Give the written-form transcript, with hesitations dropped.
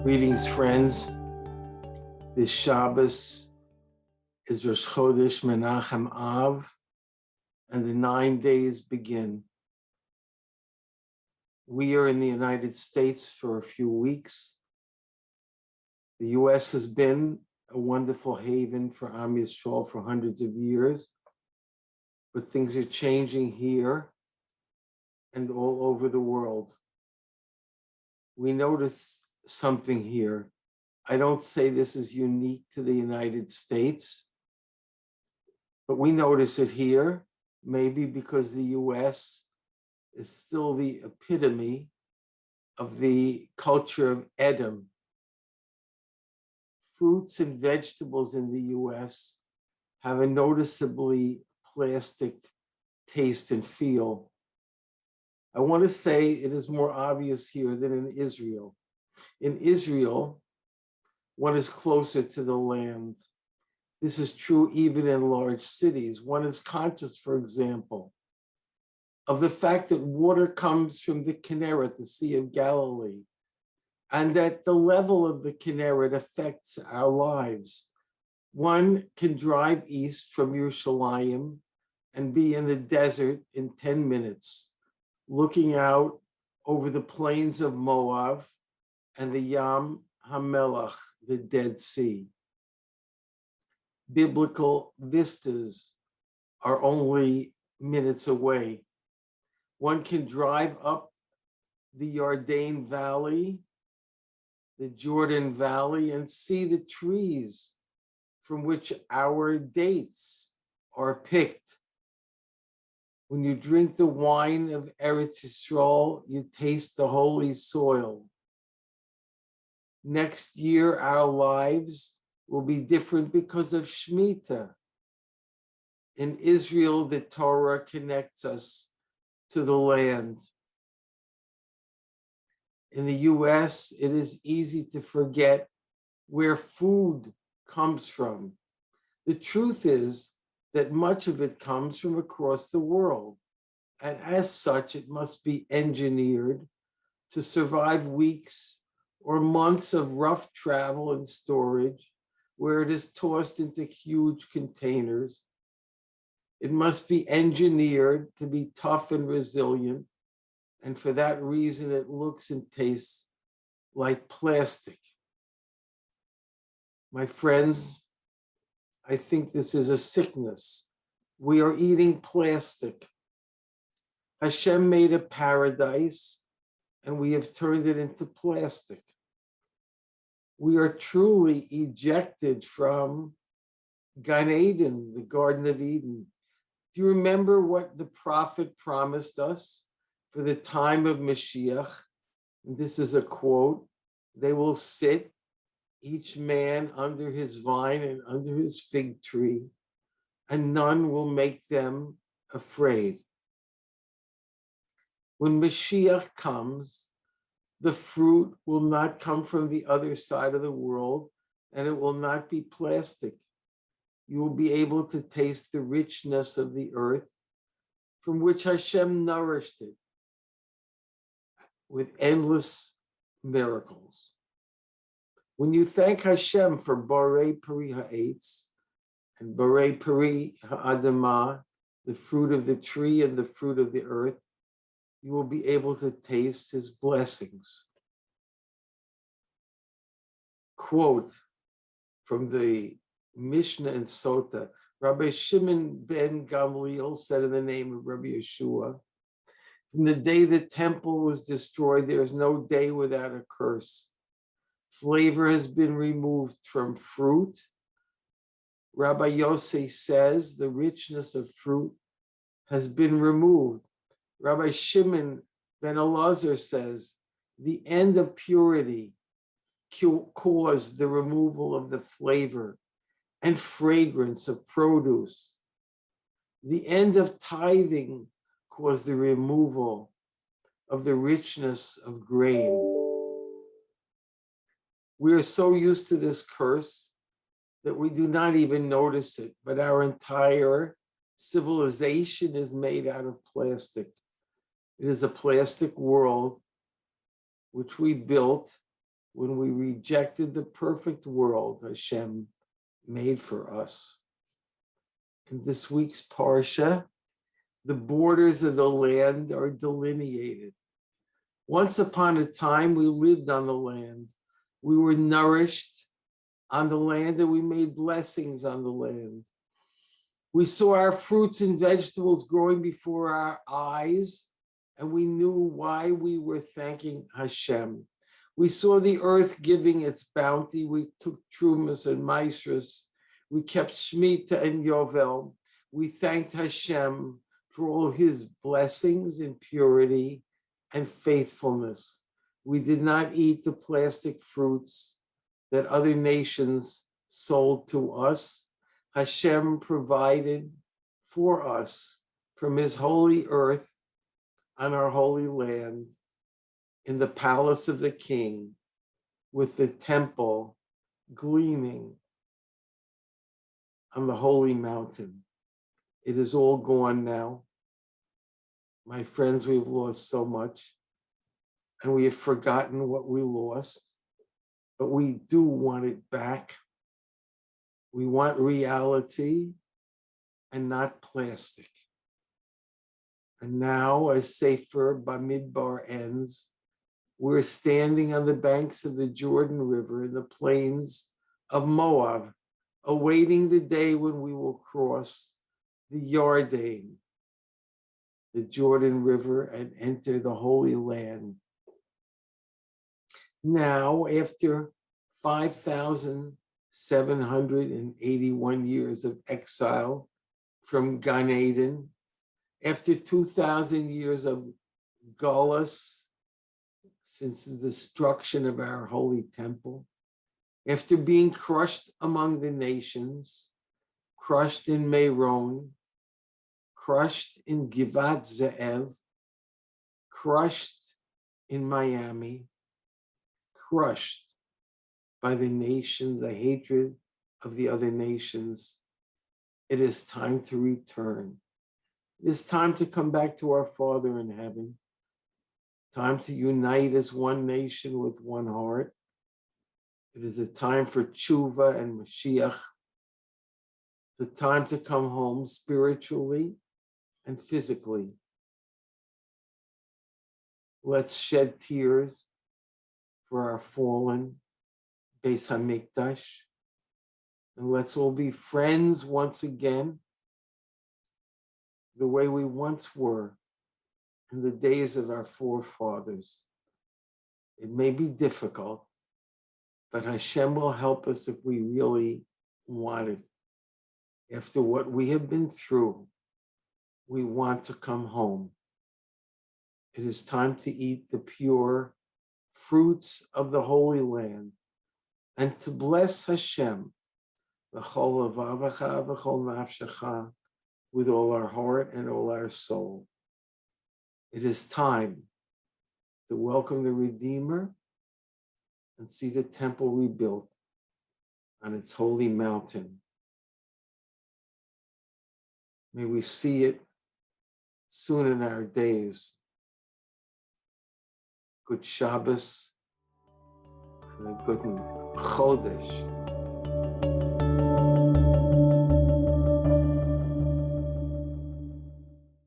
Greetings, friends. This Shabbos is Rosh Chodesh Menachem Av, and the 9 days begin. We are in the United States for a few weeks. The U.S. has been a wonderful haven for Am Yisrael for hundreds of years, but things are changing here and all over the world. We notice something here. I don't say this is unique to the United States, but we notice it here, maybe because the US is still the epitome of the culture of Edom. Fruits and vegetables in the US have a noticeably plastic taste and feel. I want to say it is more obvious here than in Israel. In Israel, one is closer to the land. This is true even in large cities. One is conscious, for example, of the fact that water comes from the Kinneret, the Sea of Galilee, and that the level of the Kinneret affects our lives. One can drive east from Yerushalayim and be in the desert in 10 minutes, looking out over the plains of Moab and the Yam HaMelach, the Dead Sea. Biblical vistas are only minutes away. One can drive up the Yarden Valley, the Jordan Valley, and see the trees from which our dates are picked. When you drink the wine of Eretz Yisrael, you taste the holy soil. Next year, our lives will be different because of Shemitah. In Israel, the Torah connects us to the land. In the US, it is easy to forget where food comes from. The truth is that much of it comes from across the world, and as such, it must be engineered to survive weeks or months of rough travel and storage, where it is tossed into huge containers. It must be engineered to be tough and resilient, and for that reason, it looks and tastes like plastic. My friends, I think this is a sickness. We are eating plastic. Hashem made a paradise, and we have turned it into plastic. We are truly ejected from Gan Eden, the Garden of Eden. Do you remember what the prophet promised us for the time of Mashiach? And this is a quote: "They will sit, each man under his vine and under his fig tree, and none will make them afraid." When Mashiach comes, the fruit will not come from the other side of the world, and it will not be plastic. You will be able to taste the richness of the earth from which Hashem nourished it with endless miracles. When you thank Hashem for Borei Peri Ha'etz and Borei Peri Ha'adamah, the fruit of the tree and the fruit of the earth, you will be able to taste his blessings. Quote from the Mishnah and Sota: Rabbi Shimon ben Gamliel said in the name of Rabbi Yeshua, "From the day the temple was destroyed, there is no day without a curse. Flavor has been removed from fruit." Rabbi Yossi says the richness of fruit has been removed. Rabbi Shimon ben Elazar says the end of purity caused the removal of the flavor and fragrance of produce. The end of tithing caused the removal of the richness of grain. We are so used to this curse that we do not even notice it, but our entire civilization is made out of plastic. It is a plastic world which we built when we rejected the perfect world Hashem made for us. In this week's Parsha, the borders of the land are delineated. Once upon a time, we lived on the land. We were nourished on the land, and we made blessings on the land. We saw our fruits and vegetables growing before our eyes, and we knew why we were thanking Hashem. We saw the earth giving its bounty. We took Trumas and Maasros. We kept Shemitah and Yovel. We thanked Hashem for all his blessings in purity and faithfulness. We did not eat the plastic fruits that other nations sold to us. Hashem provided for us from his holy earth on our holy land in the palace of the king, with the temple gleaming on the holy mountain. It is all gone now. My friends, we've lost so much, and we have forgotten what we lost, but we do want it back. We want reality and not plastic. And now, as Sefer Bamidbar ends, we're standing on the banks of the Jordan River in the plains of Moab, awaiting the day when we will cross the Yarden, the Jordan River, and enter the Holy Land. Now, after 5,781 years of exile from Gan Eden, after 2,000 years of Galus, since the destruction of our holy temple, after being crushed among the nations, crushed in Meron, crushed in Givat Ze'ev, crushed in Miami, crushed by the nations, the hatred of the other nations, it is time to return. It is time to come back to our Father in heaven. Time to unite as one nation with one heart. It is a time for tshuva and Mashiach. The time to come home spiritually and physically. Let's shed tears for our fallen Beis Hamikdash, and let's all be friends once again, the way we once were in the days of our forefathers. It may be difficult, but Hashem will help us if we really want it. After what we have been through, we want to come home. It is time to eat the pure fruits of the Holy Land and to bless Hashem v'chol levavecha v'chol nafshecha, with all our heart and all our soul. It is time to welcome the Redeemer and see the temple rebuilt on its holy mountain. May we see it soon in our days. Good Shabbos and a good Chodesh.